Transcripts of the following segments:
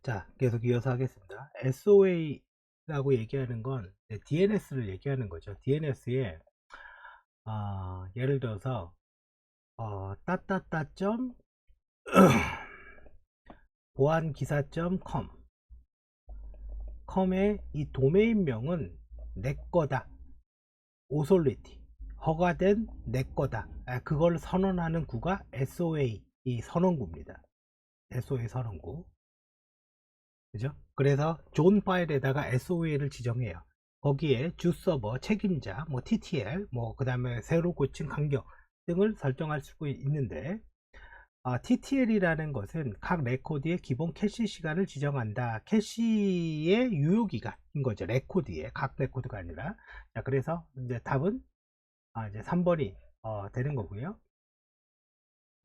자, 계속 이어서 하겠습니다. SOA라고 얘기하는 건 DNS를 얘기하는 거죠. DNS에 예를 들어서 따따따 보안기사.com 컴의 이 도메인명은 내 거다. 오솔리티 허가된 내 거다. 그걸 선언하는 구가 SOA 이 선언구입니다. SOA 선언구. 그죠? 그래서 존 파일에다가 SOA를 지정해요. 거기에 주 서버 책임자, 뭐 TTL, 뭐 그 다음에 새로 고친 간격 등을 설정할 수 있는데, TTL이라는 것은 각 레코드의 기본 캐시 시간을 지정한다. 캐시의 유효기간인 거죠. 레코드에 각 레코드가 아니라. 자, 그래서 이제 답은 이제 3번이 되는 거고요.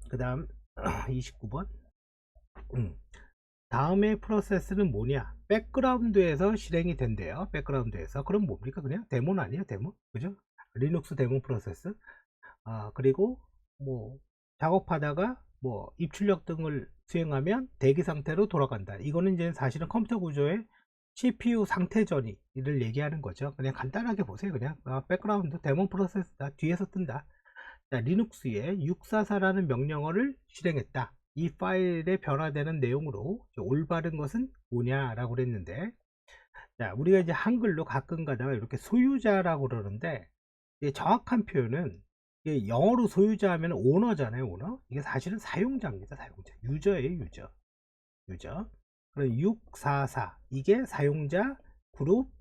그 다음 29번. 다음의 프로세스는 뭐냐? 백그라운드에서 실행이 된대요. 백그라운드에서. 그럼 뭡니까? 그냥 데모는 아니에요. 데모. 그죠? 리눅스 데모 프로세스. 그리고 뭐 작업하다가 뭐 입출력 등을 수행하면 대기 상태로 돌아간다. 이거는 이제 사실은 컴퓨터 구조의 CPU 상태 전이를 얘기하는 거죠. 그냥 간단하게 보세요. 그냥 백그라운드 데모 프로세스다. 뒤에서 뜬다. 자, 리눅스에 644라는 명령어를 실행했다. 이 파일에 변화되는 내용으로 올바른 것은 뭐냐라고 그랬는데, 자, 우리가 이제 한글로 가끔 가다가 이렇게 소유자라고 그러는데, 정확한 표현은 영어로 소유자 하면 오너잖아요. 오너. 이게 사실은 사용자입니다. 사용자. 유저예요. 유저. 그럼 644 이게 사용자 그룹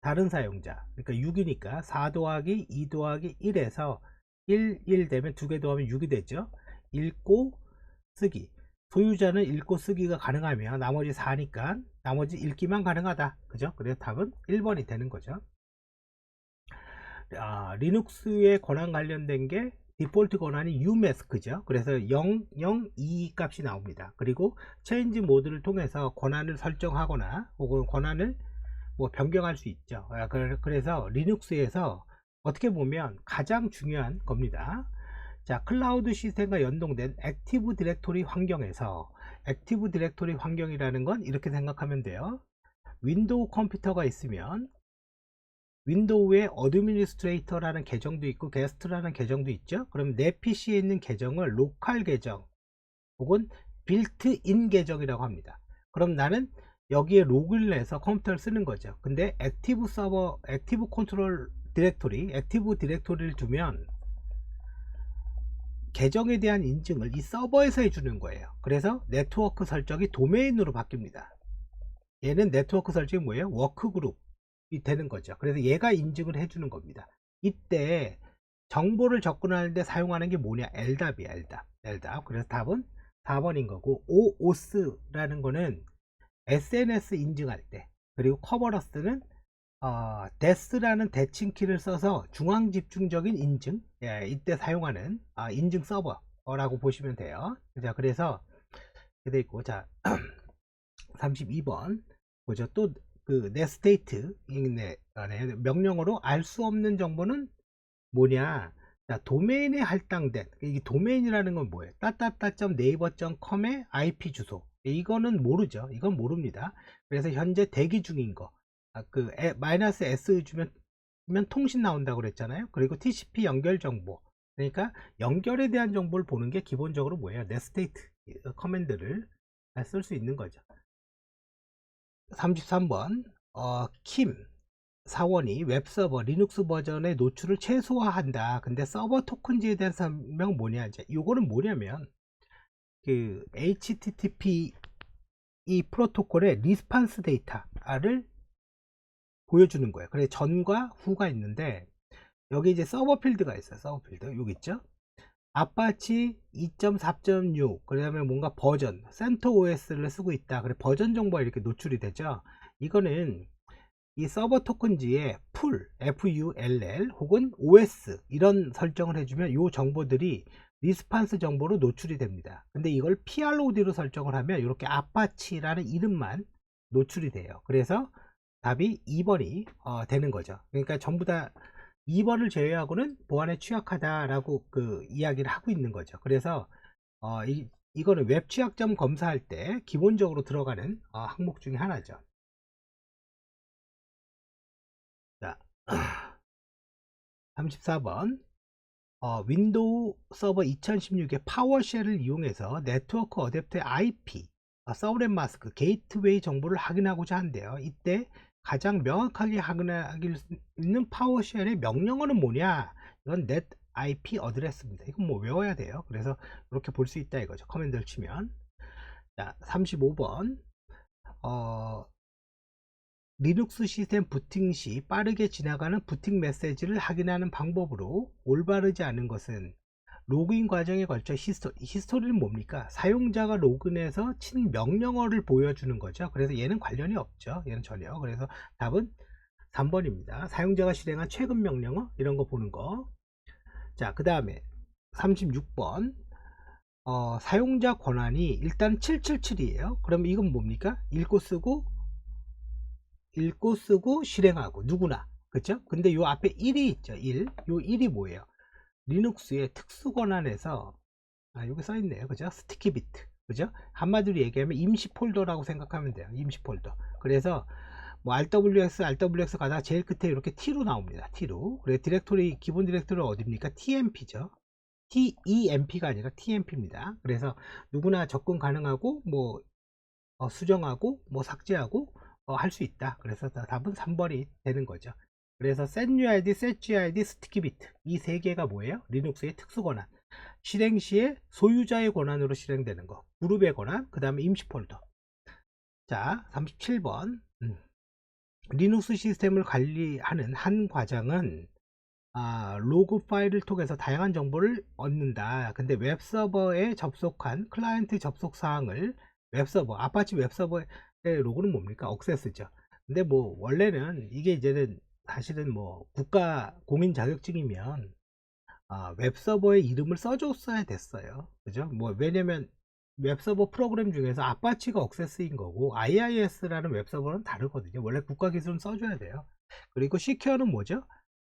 다른 사용자. 그러니까 6이니까 4 더하기 2 더하기 1에서 1 되면 2개 더하면 6이 되죠. 읽고 쓰기. 소유자는 읽고 쓰기가 가능하면 나머지 4니까 나머지 읽기만 가능하다. 그죠? 그래서 답은 1번이 되는 거죠. 리눅스의 권한 관련된 게 디폴트 권한이 umask죠. 그래서 0, 0, 2 값이 나옵니다. 그리고 체인지 모드를 통해서 권한을 설정하거나 혹은 권한을 뭐 변경할 수 있죠. 그래서 리눅스에서 어떻게 보면 가장 중요한 겁니다. 자, 클라우드 시스템과 연동된 액티브 디렉토리 환경에서, 액티브 디렉토리 환경이라는 건 이렇게 생각하면 돼요. 윈도우 컴퓨터가 있으면 윈도우에 어드미니스트레이터라는 계정도 있고 게스트라는 계정도 있죠. 그럼 내 PC에 있는 계정을 로컬 계정 혹은 빌트인 계정이라고 합니다. 그럼 나는 여기에 로그인을 해서 컴퓨터를 쓰는 거죠. 근데 액티브 서버, 액티브 컨트롤 디렉토리, 액티브 디렉토리를 두면 계정에 대한 인증을 이 서버에서 해주는 거예요. 그래서 네트워크 설정이 도메인으로 바뀝니다. 얘는 네트워크 설정이 뭐예요? 워크그룹이 되는 거죠. 그래서 얘가 인증을 해주는 겁니다. 이때 정보를 접근하는데 사용하는 게 뭐냐? LDAP이야. LDAP. 그래서 답은 4번인 거고, OAuth라는 거는 SNS 인증할 때, 그리고 커버러스는 데스라는 대칭키를 써서 중앙 집중적인 인증, 이때 사용하는 인증 서버라고 보시면 돼요. 자, 그래서 이렇게 돼 있고, 자 32번 보죠. 또 그 넷스테이트 명령어로 알 수 없는 정보는 뭐냐? 자, 도메인에 할당된, 이 도메인이라는 건 뭐예요? 따따따.naver.com의 IP 주소. 이거는 모르죠. 이건 모릅니다. 그래서 현재 대기 중인 거, 마이너스 S 주면 통신 나온다고 그랬잖아요. 그리고 TCP 연결 정보. 그러니까 연결에 대한 정보를 보는 게 기본적으로 뭐예요? 넷스테이트 커맨드를 쓸 수 있는 거죠. 33번 킴 사원이 웹서버 리눅스 버전의 노출을 최소화한다. 근데 서버 토큰지에 대한 설명 뭐냐? 이제 요거는 뭐냐면 그 HTTP 이 프로토콜의 리스판스 데이터를 보여주는 거예요. 그래서 전과 후가 있는데 여기 이제 서버 필드가 있어요. 서버 필드 여기 있죠. 아파치 2.4.6 그 다음에 뭔가 버전 센터OS를 쓰고 있다. 그래 버전 정보가 이렇게 노출이 되죠. 이거는 이 서버 토큰지에 FULL 혹은 OS 이런 설정을 해주면 이 정보들이 리스판스 정보로 노출이 됩니다. 근데 이걸 PROD로 설정을 하면 이렇게 아파치라는 이름만 노출이 돼요. 그래서 답이 2번이 되는 거죠. 그러니까 전부 다 2번을 제외하고는 보안에 취약하다라고 그 이야기를 하고 있는 거죠. 그래서 이거는 웹 취약점 검사할 때 기본적으로 들어가는 항목 중에 하나죠. 자, 34번 윈도우 서버 2016의 파워쉘을 이용해서 네트워크 어댑터의 IP, 서브넷 마스크, 게이트웨이 정보를 확인하고자 한대요. 이때 가장 명확하게 확인할 수 있는 파워쉘의 명령어는 뭐냐? 이건 net IP 어드레스입니다. 이건 뭐 외워야 돼요. 그래서 이렇게 볼 수 있다 이거죠. 커맨드를 치면. 자, 35번 리눅스 시스템 부팅 시 빠르게 지나가는 부팅 메시지를 확인하는 방법으로 올바르지 않은 것은 로그인 과정에 걸쳐 히스토리는 뭡니까? 사용자가 로그인해서 친 명령어를 보여주는 거죠. 그래서 얘는 관련이 없죠. 얘는 전혀. 그래서 답은 3번입니다. 사용자가 실행한 최근 명령어 이런 거 보는 거. 자, 그 다음에 36번 사용자 권한이 일단 777이에요. 그럼 이건 뭡니까? 읽고 쓰고 실행하고 누구나, 그쵸? 근데 요 앞에 1이 있죠. 1. 요 1이 뭐예요? 리눅스의 특수 권한에서 여기 써 있네요. 그죠? 스티키 비트. 그죠? 한마디로 얘기하면 임시 폴더라고 생각하면 돼요. 임시 폴더. 그래서 뭐 RWX 가다가 제일 끝에 이렇게 T로 나옵니다. T로. 그래 디렉토리 기본 디렉토리는 어디입니까? TMP죠. TEMP가 아니라 TMP입니다. 그래서 누구나 접근 가능하고 뭐 수정하고 뭐 삭제하고 할 수 있다. 그래서 답은 3번이 되는 거죠. 그래서 setUID, setGID, 스티키비트 이 세 개가 뭐예요? 리눅스의 특수 권한. 실행 시에 소유자의 권한으로 실행되는 거. 그룹의 권한, 그 다음에 임시 폴더. 자, 37번. 리눅스 시스템을 관리하는 한 과장은 로그 파일을 통해서 다양한 정보를 얻는다. 근데 웹서버에 접속한 클라이언트 접속 사항을 웹서버, 아파치 웹서버의 로그는 뭡니까? 억세스죠. 근데 뭐 원래는 이게 이제는 사실은 뭐 국가 공인 자격증이면 웹서버의 이름을 써줬어야 됐어요. 그죠? 뭐 왜냐면 웹서버 프로그램 중에서 아파치가 억세스인 거고 IIS라는 웹서버는 다르거든요. 원래 국가 기술은 써줘야 돼요. 그리고 시큐어는 뭐죠?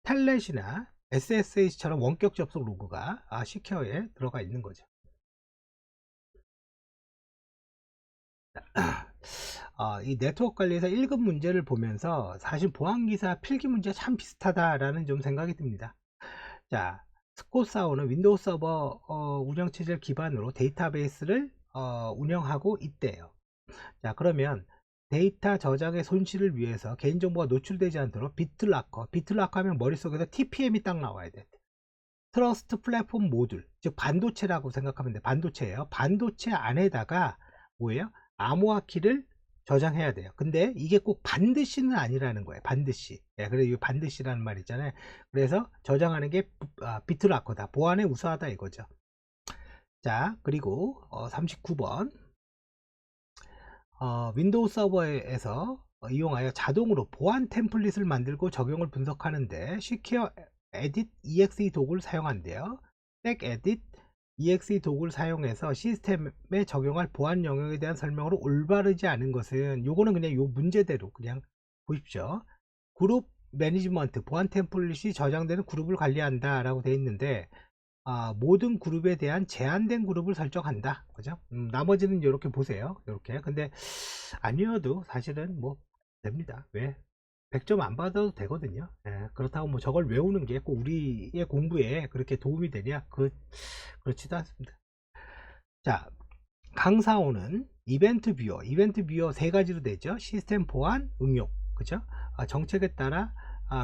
텔넷이나 SSH처럼 원격 접속 로그가 시큐어에 들어가 있는 거죠. 이 네트워크 관리에서 1급 문제를 보면서 사실 보안기사 필기 문제 참 비슷하다라는 좀 생각이 듭니다. 자, 스코사오는 윈도우 서버 운영체제를 기반으로 데이터베이스를 운영하고 있대요. 자, 그러면 데이터 저장의 손실을 위해서 개인정보가 노출되지 않도록 비트라커 하면 머릿속에서 TPM이 딱 나와야 돼. 트러스트 플랫폼 모듈, 즉 반도체라고 생각하면 돼. 반도체예요. 반도체 안에다가 뭐예요? 암호화키를 저장해야 돼요. 근데 이게 꼭 반드시는 아니라는 거예요. 반드시. 예, 그래서 이 반드시라는 말 있잖아요. 그래서 저장하는 게 비트라커다. 보안에 우수하다 이거죠. 자, 그리고 39번 윈도우 서버에서 이용하여 자동으로 보안 템플릿을 만들고 적용을 분석하는데 시큐어 에딧 exe 도구를 사용한대요. 백 에딧 exe 도구를 사용해서 시스템에 적용할 보안 영역에 대한 설명으로 올바르지 않은 것은 요거는 그냥 요 문제대로 그냥 보십시오. 그룹 매니지먼트 보안 템플릿이 저장되는 그룹을 관리한다 라고 되어 있는데 모든 그룹에 대한 제한된 그룹을 설정한다. 그죠? 나머지는 이렇게 보세요. 이렇게. 근데 아니어도 사실은 뭐 됩니다. 왜? 100점 안 받아도 되거든요. 예, 그렇다고 뭐 저걸 외우는 게 꼭 우리의 공부에 그렇게 도움이 되냐? 그렇지도 않습니다. 자, 강사오는 이벤트 뷰어 세 가지로 되죠. 시스템 보안, 응용. 그죠? 정책에 따라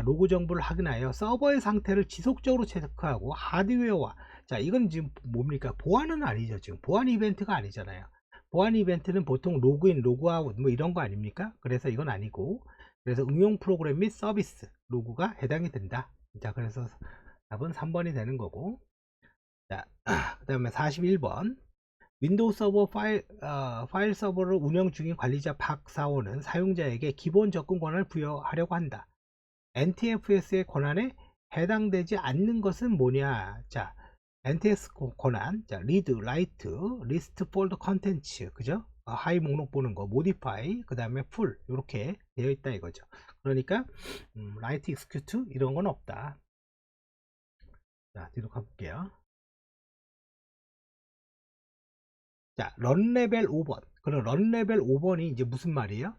로그 정보를 확인하여 서버의 상태를 지속적으로 체크하고 하드웨어와 자 이건 지금 뭡니까? 보안은 아니죠. 지금 보안 이벤트가 아니잖아요. 보안 이벤트는 보통 로그인, 로그아웃 뭐 이런 거 아닙니까? 그래서 이건 아니고 그래서 응용 프로그램 및 서비스 로그가 해당이 된다. 자 그래서 답은 3번이 되는 거고 자 그 다음에 41번 윈도우 서버 파일 서버를 운영 중인 관리자 박사원은 사용자에게 기본 접근 권한을 부여하려고 한다. NTFS의 권한에 해당되지 않는 것은 뭐냐? 자, NTS 권한, 자, read, write, list, folder, contents, 그죠? 하이 목록 보는 거, modify, 그 다음에 full 이렇게 되어 있다 이거죠. 그러니까 write, execute 이런 건 없다. 자, 뒤로 가볼게요. 자, 런 레벨 5번. 그럼 런 레벨 5번이 이제 무슨 말이에요?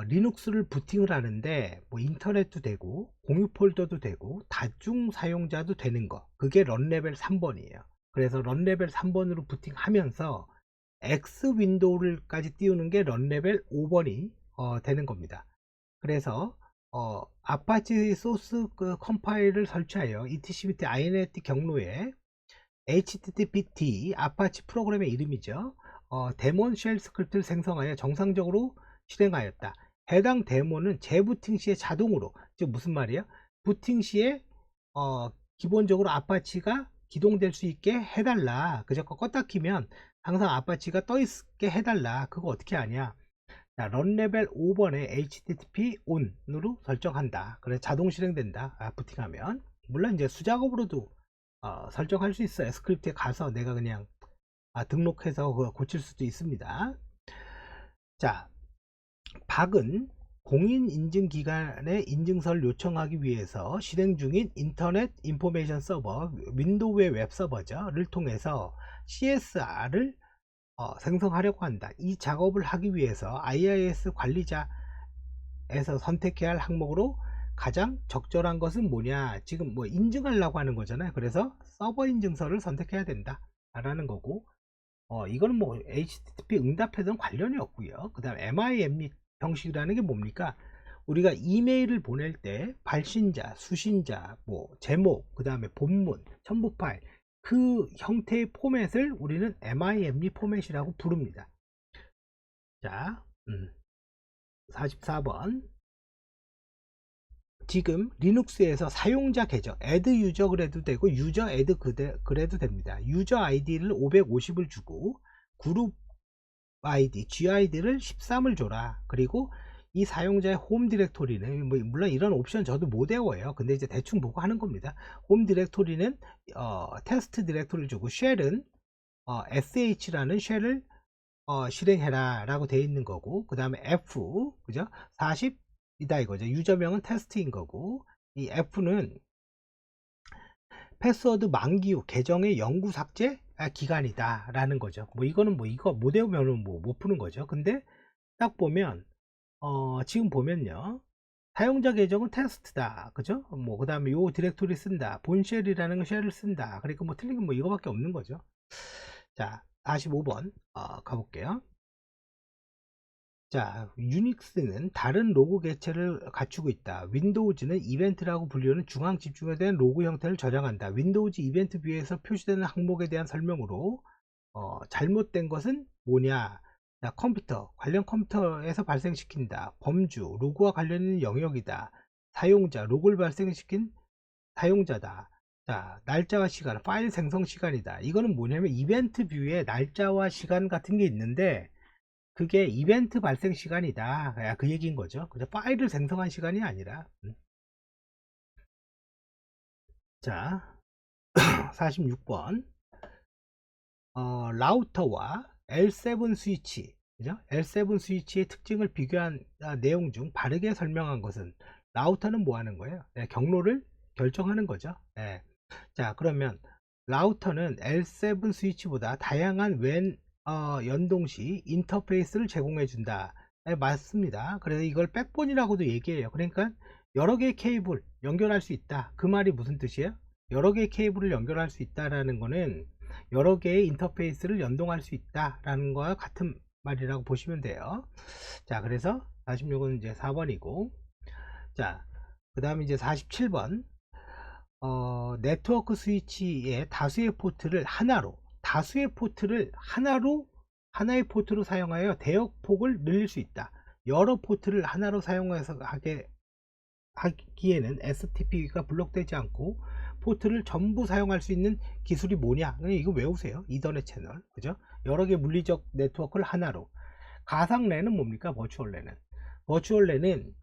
리눅스를 부팅을 하는데 뭐 인터넷도 되고 공유 폴더도 되고 다중 사용자도 되는 거, 그게 런 레벨 3번이에요. 그래서 런 레벨 3번으로 부팅하면서 X 윈도우를까지 띄우는 게 런 레벨 5번이 되는 겁니다. 그래서 아파치 소스 컴파일을 설치하여 etcpt init 경로에 httpt 아파치 프로그램의 이름이죠. 데몬 쉘 스크립트를 생성하여 정상적으로 실행하였다. 해당 데몬은 재부팅 시에 자동으로, 즉 무슨 말이에요? 부팅 시에 기본적으로 아파치가 기동될 수 있게 해달라. 그저 껐다 키면 항상 아파치가 떠 있게 해달라. 그거 어떻게 하냐? 자, 런 레벨 5번에 http on으로 설정한다. 그래서 자동 실행된다. 부팅하면. 물론 이제 수작업으로도 설정할 수 있어요. 스크립트에 가서 내가 그냥 등록해서 고칠 수도 있습니다. 자, 박은 공인인증기관에 인증서를 요청하기 위해서 실행 중인 인터넷 인포메이션 서버, 윈도우의 웹서버를 통해서 CSR을 생성하려고 한다. 이 작업을 하기 위해서 IIS 관리자에서 선택해야 할 항목으로 가장 적절한 것은 뭐냐, 지금 뭐 인증하려고 하는 거잖아요. 그래서 서버 인증서를 선택해야 된다 라는 거고, 이거는 뭐 HTTP 응답에는 관련이 없고요. 그 다음 MIME 형식이라는 게 뭡니까? 우리가 이메일을 보낼 때 발신자, 수신자, 뭐 제목, 그 다음에 본문, 첨부 파일, 그 형태의 포맷을 우리는 MIME 포맷이라고 부릅니다. 자, 44번. 지금 리눅스에서 사용자 계정 add 유저 그래도 되고 유저 add 그래도 됩니다. 유저 아이디를 550을 주고 그룹 아이디 GID를 13을 줘라. 그리고 이 사용자의 홈 디렉토리는 뭐 물론 이런 옵션 저도 못 외워요. 근데 이제 대충 보고 하는 겁니다. 홈 디렉토리는 테스트 디렉토리를 주고 쉘은 sh라는 쉘을 실행해라 라고 되어 있는 거고, 그 다음에 F 그죠? 40이다 이거죠. 유저명은 테스트인 거고, 이 F는 패스워드 만기 후 계정의 영구 삭제 기간이다 라는 거죠. 뭐 이거는 뭐 이거 못 외우면 뭐 못 푸는 거죠. 근데 딱 보면 지금 보면요, 사용자 계정은 테스트다 그죠? 뭐 그 다음에 요 디렉토리 쓴다, 본쉘이라는 쉘을 쓴다. 그러니까 뭐 틀린 건 뭐 이거밖에 없는 거죠. 자, 45번 가볼게요. 자, 유닉스는 다른 로그 객체를 갖추고 있다. 윈도우즈는 이벤트라고 불리는 중앙 집중화된 로그 형태를 저장한다. 윈도우즈 이벤트 뷰에서 표시되는 항목에 대한 설명으로 잘못된 것은 뭐냐? 자, 컴퓨터, 관련 컴퓨터에서 발생시킨다. 범주, 로그와 관련 있는 영역이다. 사용자, 로그를 발생시킨 사용자다. 자, 날짜와 시간, 파일 생성 시간이다. 이거는 뭐냐면 이벤트 뷰에 날짜와 시간 같은 게 있는데 그게 이벤트 발생 시간이다. 그 얘기인 거죠. 그죠? 파일을 생성한 시간이 아니라. 자, 46번. 라우터와 L7 스위치, 그죠? L7 스위치의 특징을 비교한 내용 중 바르게 설명한 것은, 라우터는 뭐 하는 거예요? 네, 경로를 결정하는 거죠. 네. 자, 그러면 라우터는 L7 스위치보다 다양한 웬 연동 시 인터페이스를 제공해 준다. 네, 맞습니다. 그래서 이걸 백본이라고도 얘기해요. 그러니까 여러 개의 케이블 연결할 수 있다. 그 말이 무슨 뜻이에요? 여러 개의 케이블을 연결할 수 있다라는 거는 여러 개의 인터페이스를 연동할 수 있다라는 거와 같은 말이라고 보시면 돼요. 자, 그래서 46은 이제 4번이고, 자, 그 다음에 이제 47번. 네트워크 스위치의 다수의 포트를 하나의 포트로 사용하여 대역폭을 늘릴 수 있다. 여러 포트를 하나로 사용해서 하기에는 STP가 블록되지 않고 포트를 전부 사용할 수 있는 기술이 뭐냐? 이거 외우세요. 이더넷 채널, 그죠? 여러 개 물리적 네트워크를 하나로. 가상 랜은 뭡니까? 버추얼 랜은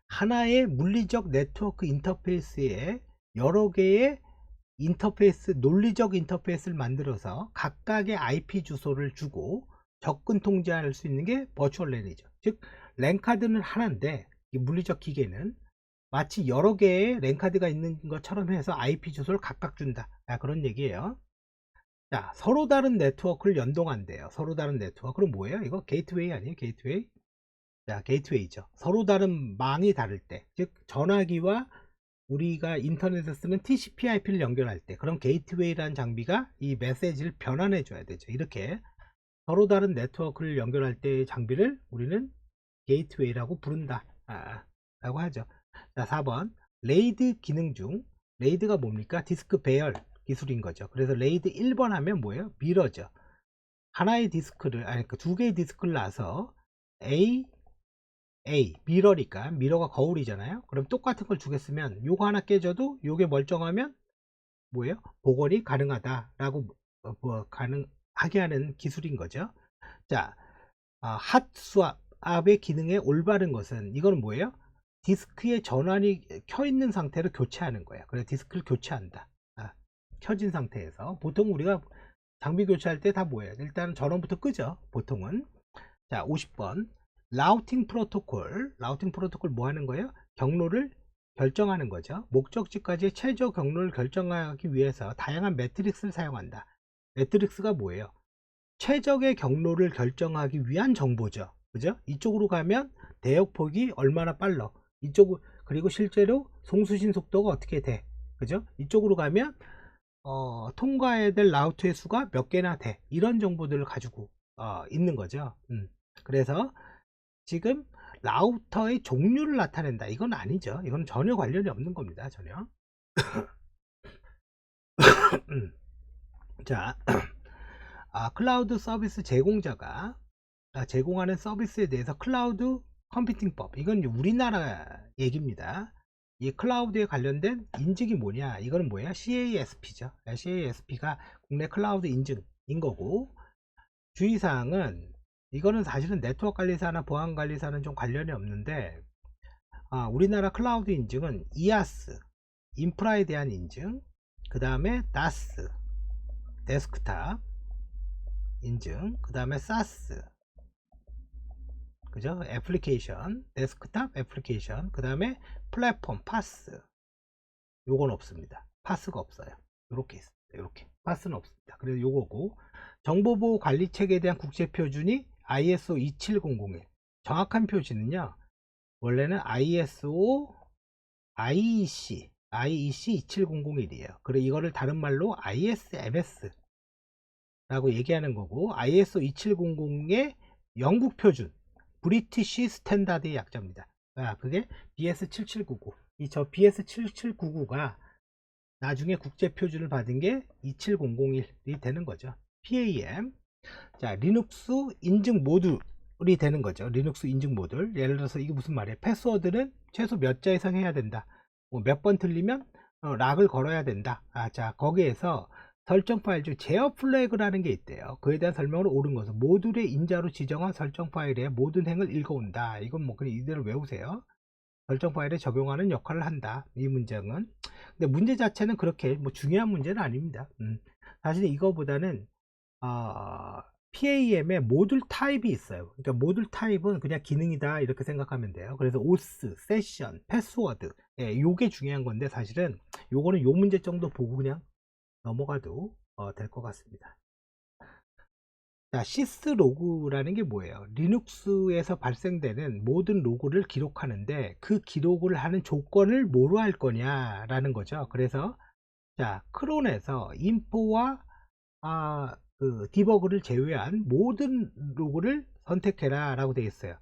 하나의 물리적 네트워크 인터페이스에 여러 개의 인터페이스, 논리적 인터페이스를 만들어서 각각의 IP 주소를 주고 접근 통제할 수 있는 게 버추얼 랜이죠. 즉 랜카드는 하나인데 이 물리적 기계는 마치 여러 개의 랜카드가 있는 것처럼 해서 IP 주소를 각각 준다. 그런 얘기예요. 자, 서로 다른 네트워크를 연동한대요. 서로 다른 네트워크. 그럼 뭐예요? 이거 게이트웨이 아니에요? 게이트웨이? 자, 게이트웨이죠. 서로 다른 망이 다를 때, 즉 전화기와 우리가 인터넷에 쓰는 TCP/IP를 연결할 때, 그럼 게이트웨이라는 장비가 이 메시지를 변환해 줘야 되죠. 이렇게 서로 다른 네트워크를 연결할 때의 장비를 우리는 게이트웨이라고 부른다 라고 하죠. 자, 4번 레이드 기능 중 레이드가 뭡니까? 디스크 배열 기술인 거죠. 그래서 레이드 1번 하면 뭐예요? 미러죠. 하나의 디스크를 아니 두 개의 디스크를 놔서 미러니까 미러가 거울이잖아요. 그럼 똑같은 걸 주겠으면 요거 하나 깨져도 요게 멀쩡하면 뭐예요? 복원이 가능하다라고 가능하게 하는 기술인 거죠. 자, 핫 스왑의 기능의 올바른 것은 이거는 뭐예요? 디스크의 전환이 켜 있는 상태로 교체하는 거예요. 그래서 디스크를 교체한다. 켜진 상태에서 보통 우리가 장비 교체할 때 다 뭐예요? 일단 전원부터 끄죠. 보통은. 자, 50번 라우팅 프로토콜 뭐 하는 거예요? 경로를 결정하는 거죠. 목적지까지의 최저 경로를 결정하기 위해서 다양한 매트릭스를 사용한다. 매트릭스가 뭐예요? 최적의 경로를 결정하기 위한 정보죠. 그죠? 이쪽으로 가면 대역폭이 얼마나 빨라, 그리고 실제로 송수신 속도가 어떻게 돼, 그죠? 이쪽으로 가면 통과해야 될 라우트의 수가 몇 개나 돼, 이런 정보들을 가지고 있는 거죠. 그래서 지금 라우터의 종류를 나타낸다, 이건 아니죠. 이건 전혀 관련이 없는 겁니다. 전혀. 자, 클라우드 서비스 제공자가 제공하는 서비스에 대해서 클라우드 컴퓨팅법, 이건 우리나라 얘기입니다. 이 클라우드에 관련된 인증이 뭐냐, 이거는 뭐야? CASP죠. CASP가 국내 클라우드 인증인 거고, 주의사항은 이거는 사실은 네트워크 관리사나 보안 관리사는 좀 관련이 없는데, 우리나라 클라우드 인증은 IaaS, 인프라에 대한 인증, 그 다음에 DaaS, 데스크탑 인증, 그 다음에 SaaS, 그죠? 애플리케이션, 데스크탑 애플리케이션, 그 다음에 플랫폼, 파스, 요건 없습니다. 파스가 없어요. 요렇게 있습니다. 요렇게 파스는 없습니다. 그래서 요거고, 정보보호 관리체계에 대한 국제표준이 ISO 27001, 정확한 표시는요 원래는 ISO IEC 27001이에요. 그리고 이거를 다른 말로 ISMS 라고 얘기하는 거고, ISO 27001의 영국 표준 브리티시 스탠다드의 약자입니다. 그게 BS7799, 저 BS7799가 나중에 국제 표준을 받은 게 27001이 되는 거죠. PAM. 자, 리눅스 인증 모듈이 되는 거죠. 리눅스 인증 모듈. 예를 들어서 이게 무슨 말이에요? 패스워드는 최소 몇 자 이상 해야 된다. 몇 번 틀리면 락을 걸어야 된다. 자, 거기에서 설정 파일 중 제어 플래그라는 게 있대요. 그에 대한 설명을 옳은 것은 모듈의 인자로 지정한 설정 파일의 모든 행을 읽어온다. 이건 뭐 그냥 이대로 외우세요. 설정 파일에 적용하는 역할을 한다. 이 문장은. 근데 문제 자체는 그렇게 뭐 중요한 문제는 아닙니다. 사실 이거보다는 PAM의 모듈 타입이 있어요. 그러니까 모듈 타입은 그냥 기능이다 이렇게 생각하면 돼요. 그래서 OS, 세션, 패스워드, 요게 중요한 건데, 사실은 요거는 요 문제 정도 보고 그냥 넘어가도 될 것 같습니다. 자, 시스 로그라는 게 뭐예요? 리눅스에서 발생되는 모든 로그를 기록하는데, 그 기록을 하는 조건을 뭐로 할 거냐 라는 거죠. 그래서 자, 크론에서 인포와 그 디버그를 제외한 모든 로그를 선택해라 라고 되어 있어요.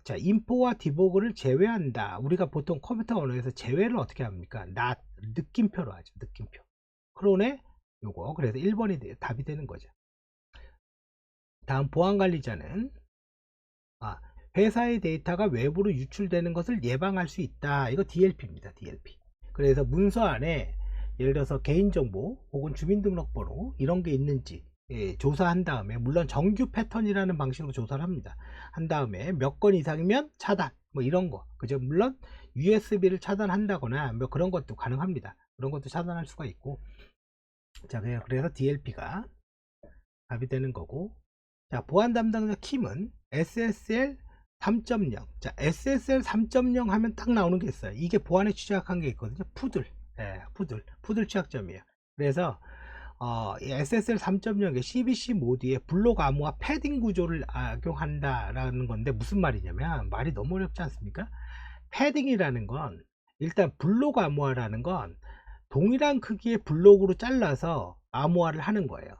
자, 인포와 디버그를 제외한다. 우리가 보통 컴퓨터 언어에서 제외를 어떻게 합니까? 느낌표로 하죠. 느낌표. 크론의 요거. 그래서 1번이 답이 되는 거죠. 다음 보안관리자는 회사의 데이터가 외부로 유출되는 것을 예방할 수 있다. 이거 DLP입니다. DLP. 그래서 문서 안에 예를 들어서 개인정보 혹은 주민등록번호 이런 게 있는지 조사한 다음에, 물론 정규 패턴이라는 방식으로 조사를 합니다. 한 다음에 몇 건 이상이면 차단, 뭐 이런 거, 그죠? 물론 USB를 차단한다거나 뭐 그런 것도 가능합니다. 그런 것도 차단할 수가 있고. 자, 그래서 DLP가 답이 되는 거고. 자, 보안 담당자 킴은 SSL 3.0. 자, SSL 3.0 하면 딱 나오는 게 있어요. 이게 보안에 취약한 게 있거든요. 푸들 취약점이에요. 그래서 이 SSL 3.0의 CBC 모드에 블록 암호화 패딩 구조를 악용한다라는 건데 무슨 말이냐면 말이 너무 어렵지 않습니까? 패딩이라는 건 일단 블록 암호화라는 건 동일한 크기의 블록으로 잘라서 암호화를 하는 거예요.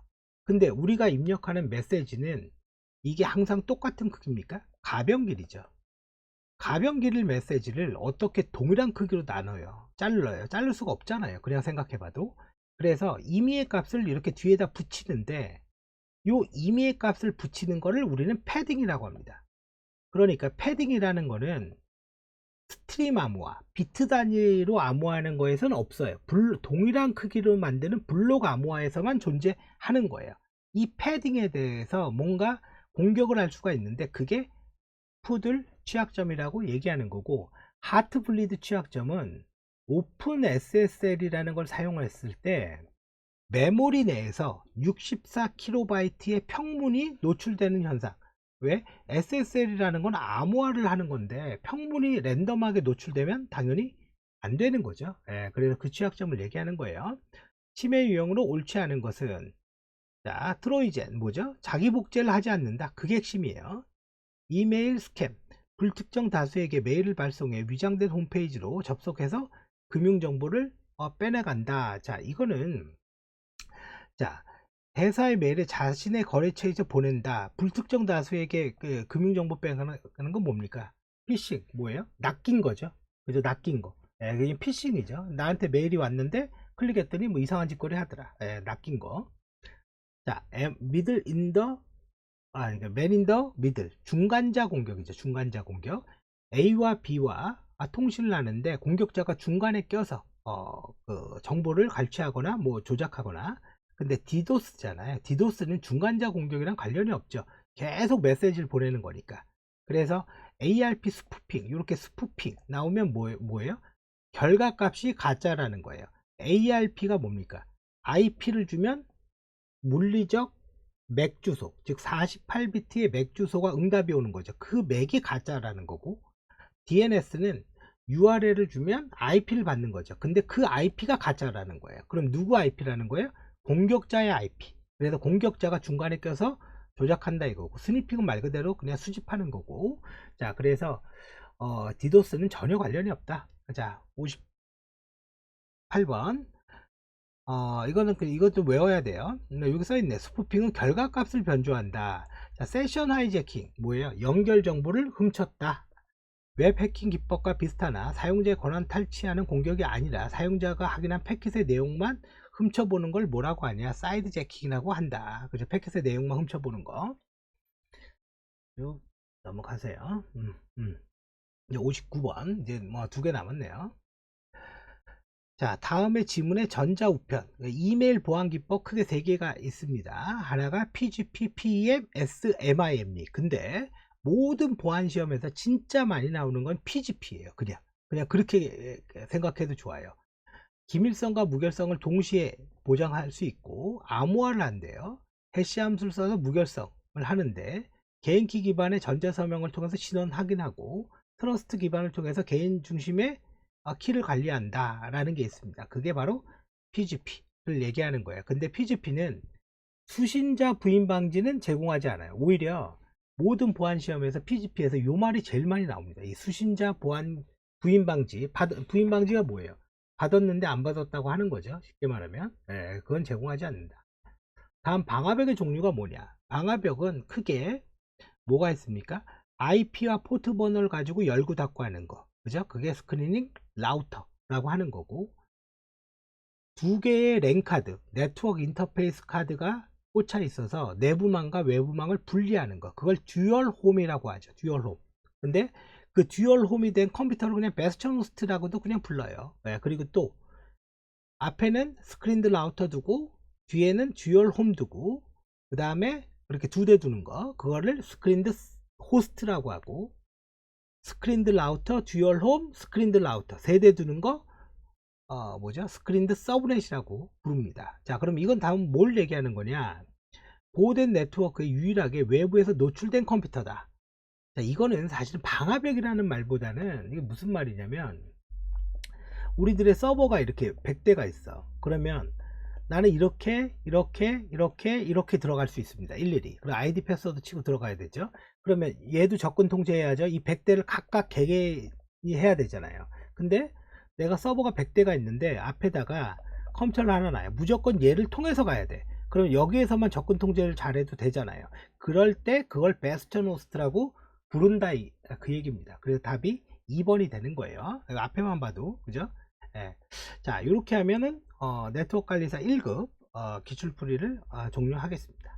근데 우리가 입력하는 메시지는 이게 항상 똑같은 크기입니까? 가변길이죠. 가변길 메시지를 어떻게 동일한 크기로 나눠요? 잘라요? 자를 수가 없잖아요. 그냥 생각해봐도. 그래서 임의의 값을 이렇게 뒤에다 붙이는데 요 임의의 값을 붙이는 거를 우리는 패딩이라고 합니다. 그러니까 패딩이라는 거는 스트림 암호화, 비트 단위로 암호화하는 거에서는 없어요. 동일한 크기로 만드는 블록 암호화에서만 존재하는 거예요. 이 패딩에 대해서 뭔가 공격을 할 수가 있는데 그게 푸들 취약점이라고 얘기하는 거고, 하트블리드 취약점은 오픈 SSL이라는 걸 사용했을 때 메모리 내에서 64KB의 평문이 노출되는 현상. 왜? SSL이라는 건 암호화를 하는 건데 평문이 랜덤하게 노출되면 당연히 안 되는 거죠. 그래서 그 취약점을 얘기하는 거예요. 침해 유형으로 옳지 않은 것은, 자, 트로이젠 뭐죠? 자기 복제를 하지 않는다. 그게 핵심이에요. 이메일 스캠, 불특정 다수에게 메일을 발송해 위장된 홈페이지로 접속해서 금융정보를 빼내간다. 자, 이거는, 자, 대사의 메일에 자신의 거래처에서 보낸다. 불특정 다수에게 그 금융정보 빼가는 건 뭡니까? 피싱, 뭐예요? 낚인 거죠. 그죠? 낚인 거. 그게 피싱이죠. 나한테 메일이 왔는데 클릭했더니 뭐 이상한 짓거리 하더라. 낚인 거. 자, 미들 인더, 그러니까 맨 인더 미들, 중간자 공격이죠. 중간자 공격. A와 B와 통신을 하는데 공격자가 중간에 껴서 그 정보를 갈취하거나 뭐 조작하거나. 근데 디도스잖아요. 디도스는 중간자 공격이랑 관련이 없죠. 계속 메시지를 보내는 거니까. 그래서 ARP 스푸핑, 이렇게 스푸핑 나오면 뭐예요? 결과값이 가짜라는 거예요. ARP가 뭡니까? IP를 주면 물리적 맥 주소, 즉 48비트의 맥 주소가 응답이 오는 거죠. 그 맥이 가짜라는 거고, DNS는 URL을 주면 IP를 받는 거죠. 근데 그 IP가 가짜라는 거예요. 그럼 누구 IP라는 거예요? 공격자의 IP. 그래서 공격자가 중간에 껴서 조작한다 이거고, 스니핑은 말 그대로 그냥 수집하는 거고. 자, 그래서 디도스는 전혀 관련이 없다. 자, 58번. 이거는 이것도 외워야 돼요. 여기 써있네. 스푸핑은 결과값을 변조한다. 자, 세션 하이제킹 뭐예요? 연결 정보를 훔쳤다. 웹 해킹 기법과 비슷하나 사용자의 권한 탈취하는 공격이 아니라 사용자가 확인한 패킷의 내용만 훔쳐보는 걸 뭐라고 하냐? 사이드 제킹이라고 한다. 그죠? 패킷의 내용만 훔쳐보는 거. 쭉 넘어가세요. 이제 59번. 이제 뭐 2개 남았네요. 자, 다음에 지문의 전자우편, 이메일 보안 기법 크게 3개가 있습니다. 하나가 PGP, PEM, SMIME. 근데 모든 보안 시험에서 진짜 많이 나오는 건 PGP예요. 그냥 그렇게 생각해도 좋아요. 기밀성과 무결성을 동시에 보장할 수 있고, 암호화를 한대요. 해시 함수를 써서 무결성을 하는데, 개인키 기반의 전자서명을 통해서 신원 확인하고, 트러스트 기반을 통해서 개인 중심의 키를 관리한다 라는 게 있습니다. 그게 바로 PGP를 얘기하는 거예요. 근데 PGP는 수신자 부인 방지는 제공하지 않아요. 오히려 모든 보안 시험에서 PGP에서 요 말이 제일 많이 나옵니다. 이 수신자 부인 방지, 부인 방지가 뭐예요? 받았는데 안 받았다고 하는 거죠. 쉽게 말하면. 그건 제공하지 않는다. 다음 방화벽의 종류가 뭐냐? 방화벽은 크게 뭐가 있습니까? IP와 포트 번호를 가지고 열고 닫고 하는 거. 그죠? 그게 스크리닝 라우터라고 하는 거고, 2개의 랜 카드, 네트워크 인터페이스 카드가 꽂혀 있어서 내부망과 외부망을 분리하는 거. 그걸 듀얼 홈이라고 하죠. 듀얼 홈. 근데 그 듀얼 홈이 된 컴퓨터를 그냥 베스천 호스트라고도 그냥 불러요. 그리고 또 앞에는 스크린드 라우터 두고 뒤에는 듀얼 홈 두고 그 다음에 이렇게 2대 두는 거, 그거를 스크린드 호스트라고 하고, 스크린드 라우터, 듀얼 홈, 스크린드 라우터 3대 두는 거 뭐죠? 스크린드 서브넷이라고 부릅니다. 자, 그럼 이건 다음 뭘 얘기하는 거냐? 보호된 네트워크에 유일하게 외부에서 노출된 컴퓨터다. 자, 이거는 사실 방화벽이라는 말보다는 이게 무슨 말이냐면, 우리들의 서버가 이렇게 100대가 있어. 그러면 나는 이렇게 들어갈 수 있습니다. 일일이. 그리고 아이디 패스워드 치고 들어가야 되죠. 그러면 얘도 접근 통제해야죠. 이 100대를 각각 개개인이 해야 되잖아요. 근데 내가 서버가 100대가 있는데 앞에다가 컴퓨터를 하나 놔요. 무조건 얘를 통해서 가야 돼. 그럼 여기에서만 접근 통제를 잘해도 되잖아요. 그럴 때 그걸 베스턴 호스트라고 부른다, 그 얘기입니다. 그래서 답이 2번이 되는 거예요. 앞에만 봐도, 그죠? 예. 자, 이렇게 하면은 네트워크 관리사 1급 기출풀이를 종료하겠습니다.